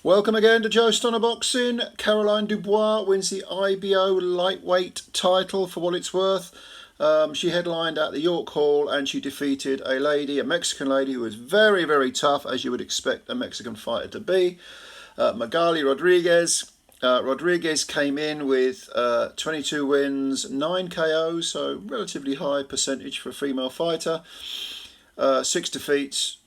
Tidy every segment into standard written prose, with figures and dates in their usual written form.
Welcome again to Joe Stunner Boxing. Caroline Dubois wins the IBO lightweight title for what it's worth. She headlined at the York Hall and she defeated a Mexican lady who was very, very tough, as you would expect a Mexican fighter to be, Magali Rodriguez. Rodriguez came in with 22 wins, 9 KOs, so relatively high percentage for a female fighter. 6 defeats,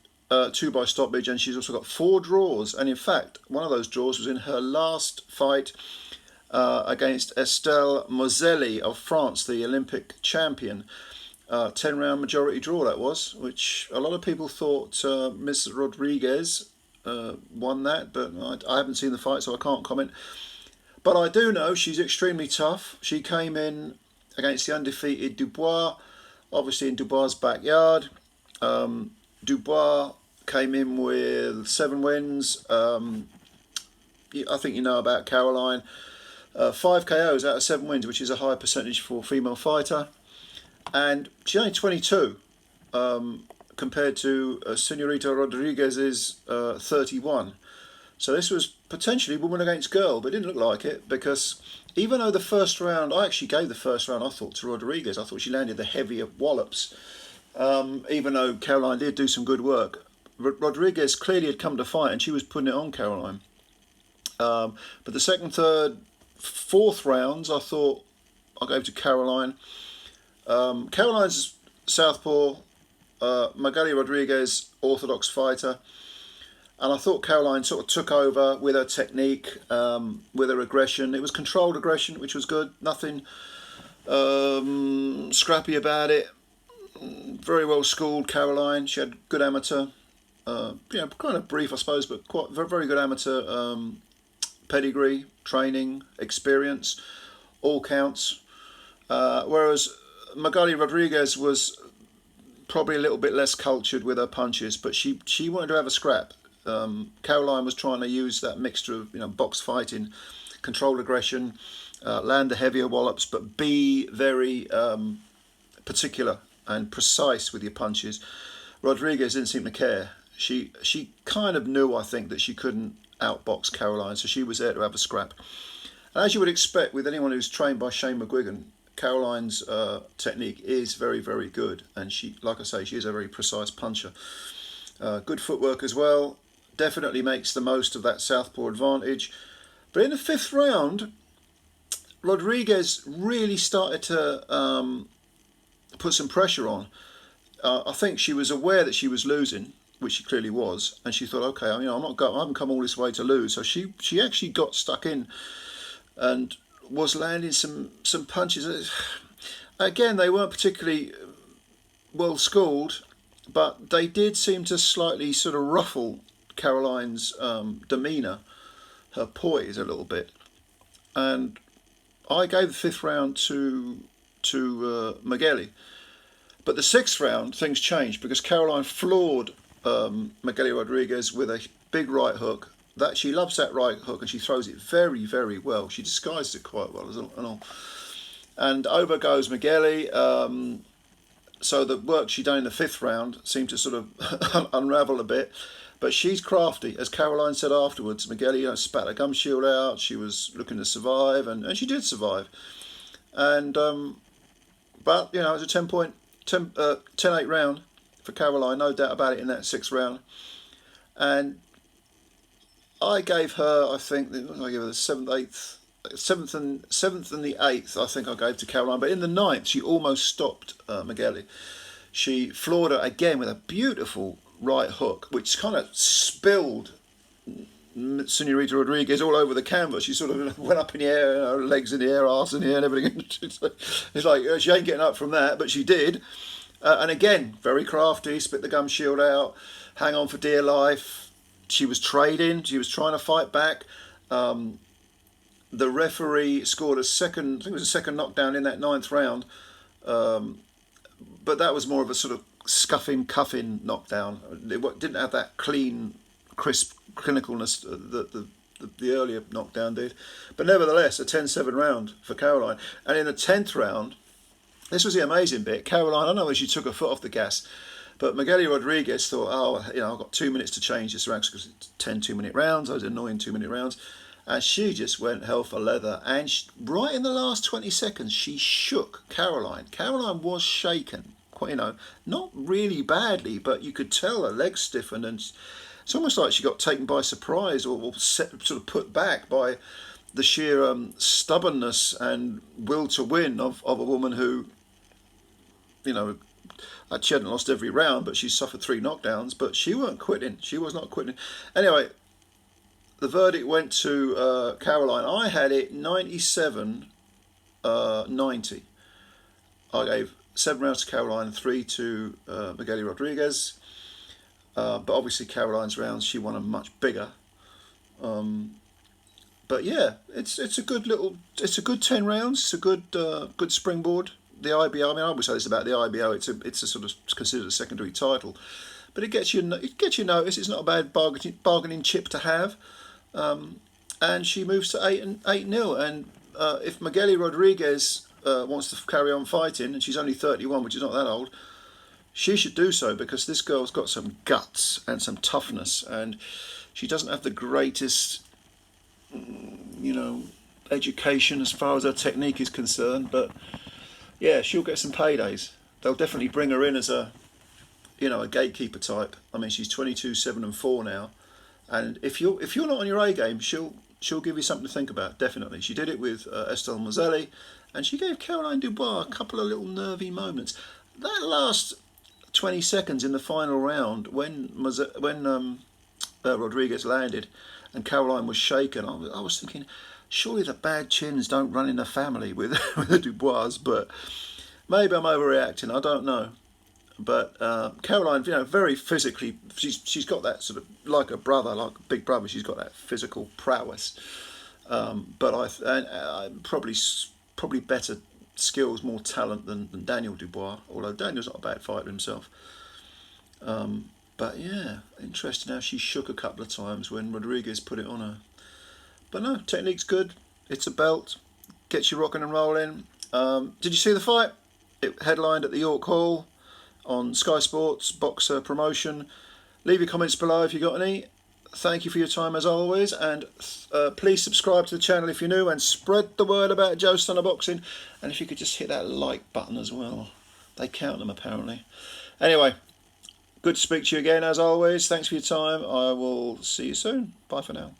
2 by stoppage, and she's also got 4 draws. And in fact, one of those draws was in her last fight against Estelle Moselli of France, the Olympic champion. 10-round majority draw that was, which a lot of people thought Miss Rodriguez won that, but I haven't seen the fight, so I can't comment. But I do know she's extremely tough. She came in against the undefeated Dubois, obviously in Dubois' backyard. Dubois came in with 7 wins. I think you know about Caroline. 5 KOs out of 7 wins, which is a high percentage for a female fighter. And she's only 22 compared to Senorita Rodriguez's 31. So this was potentially woman against girl, but it didn't look like it, because even though the first round, I actually gave the first round, I thought, to Rodriguez. I thought she landed the heavier wallops. Even though Caroline did do some good work, Rodriguez clearly had come to fight and she was putting it on Caroline. But the second, third, fourth rounds, I thought I gave to Caroline. Caroline's southpaw, Magali Rodriguez, orthodox fighter. And I thought Caroline sort of took over with her technique, with her aggression. It was controlled aggression, which was good. Nothing scrappy about it. Very well schooled Caroline. She had good amateur, kind of brief, I suppose, but quite very good amateur pedigree, training, experience, all counts. Whereas Magali Rodriguez was probably a little bit less cultured with her punches, but she wanted to have a scrap. Caroline was trying to use that mixture of box fighting, controlled aggression, land the heavier wallops, but be very particular and precise with your punches. Rodriguez didn't seem to care. She kind of knew, I think, that she couldn't outbox Caroline, so she was there to have a scrap. And as you would expect with anyone who's trained by Shane McGuigan, Caroline's technique is very, very good, and she, like I say, she is a very precise puncher. Good footwork as well. Definitely makes the most of that southpaw advantage. But in the 5th round, Rodriguez really started to put some pressure on. I think she was aware that she was losing, which she clearly was, and she thought, okay, I haven't come all this way to lose. So she actually got stuck in and was landing some punches. Again, they weren't particularly well schooled, but they did seem to slightly sort of ruffle Caroline's demeanour, her poise a little bit. And I gave the 5th round to Magali. But the 6th round, things changed because Caroline floored Magali Rodriguez with a big right hook. That she loves that right hook and she throws it very, very well. She disguised it quite well and all. And over goes Magali. So the work she done in the 5th round seemed to sort of unravel a bit. But she's crafty, as Caroline said afterwards. Magali spat her gum shield out. She was looking to survive, and she did survive. And but it was a 10-8 round for Caroline, no doubt about it, in that 6th round. And I gave her, I think, I gave her the 7th, 8th, 7th and the 8th, I think I gave to Caroline. But in the 9th, she almost stopped Magali. She floored her again with a beautiful right hook, which kind of spilled Senorita Rodriguez all over the canvas. She sort of went up in the air, her legs in the air, arse in the air, and everything. It's like she ain't getting up from that, but she did. And again, very crafty, spit the gum shield out, hang on for dear life. She was trading, she was trying to fight back. The referee scored I think it was a second knockdown in that 9th round. But that was more of a sort of scuffing, cuffing knockdown. It didn't have that clean, crisp clinicalness that the earlier knockdown did. But nevertheless, a 10-7 round for Caroline. And in the 10th round, this was the amazing bit. Caroline, I don't know if she took her foot off the gas, But Magali Rodriguez thought, oh, I've got 2 minutes to change this round because it's 10 2-minute rounds. Those annoying 2-minute rounds. And she just went hell for leather. And right in the last 20 seconds, she shook Caroline. Caroline was shaken, quite, not really badly, but you could tell her legs stiffened. And it's almost like she got taken by surprise or sort of put back by the sheer stubbornness and will to win of a woman who, she hadn't lost every round, but she suffered 3 knockdowns. But she weren't quitting. She was not quitting. Anyway, the verdict went to Caroline. I had it 97-90. I gave 7 rounds to Caroline, 3 to Magali Rodriguez. But obviously Caroline's rounds, she won them much bigger. But yeah, it's a good 10 rounds. It's a good springboard. The IBO. I mean, I always say this about the IBO. It's a sort of considered a secondary title, but it gets you notice. It's not a bad bargaining chip to have. And she moves to 8-0. And if Magali Rodriguez wants to carry on fighting, and she's only 31, which is not that old, she should do so, because this girl's got some guts and some toughness, and she doesn't have the greatest, education as far as her technique is concerned. But yeah, she'll get some paydays. They'll definitely bring her in as a gatekeeper type. I mean, she's 22-7-4 now. And if you're not on your A game, she'll give you something to think about. Definitely, she did it with Estelle Mazelli, and she gave Caroline Dubois a couple of little nervy moments. That last 20 seconds in the final round, when Rodriguez landed, and Caroline was shaken, I was thinking, surely the bad chins don't run in the family with the Dubois. But maybe I'm overreacting. I don't know. But Caroline, very physically, she's got that sort of, like a brother, like a big brother. She's got that physical prowess. But I probably better skills, more talent than Daniel Dubois. Although Daniel's not a bad fighter himself. But yeah, interesting how she shook a couple of times when Rodriguez put it on her. But no, technique's good. It's a belt, gets you rocking and rolling. Did you see the fight? It headlined at the York Hall on Sky Sports Boxer promotion. Leave your comments below if you got any. Thank you for your time as always, and please subscribe to the channel if you're new, and spread the word about Joe Stunner Boxing. And if you could just hit that like button as well, they count them apparently. Anyway, good to speak to you again as always. Thanks for your time. I will see you soon. Bye for now.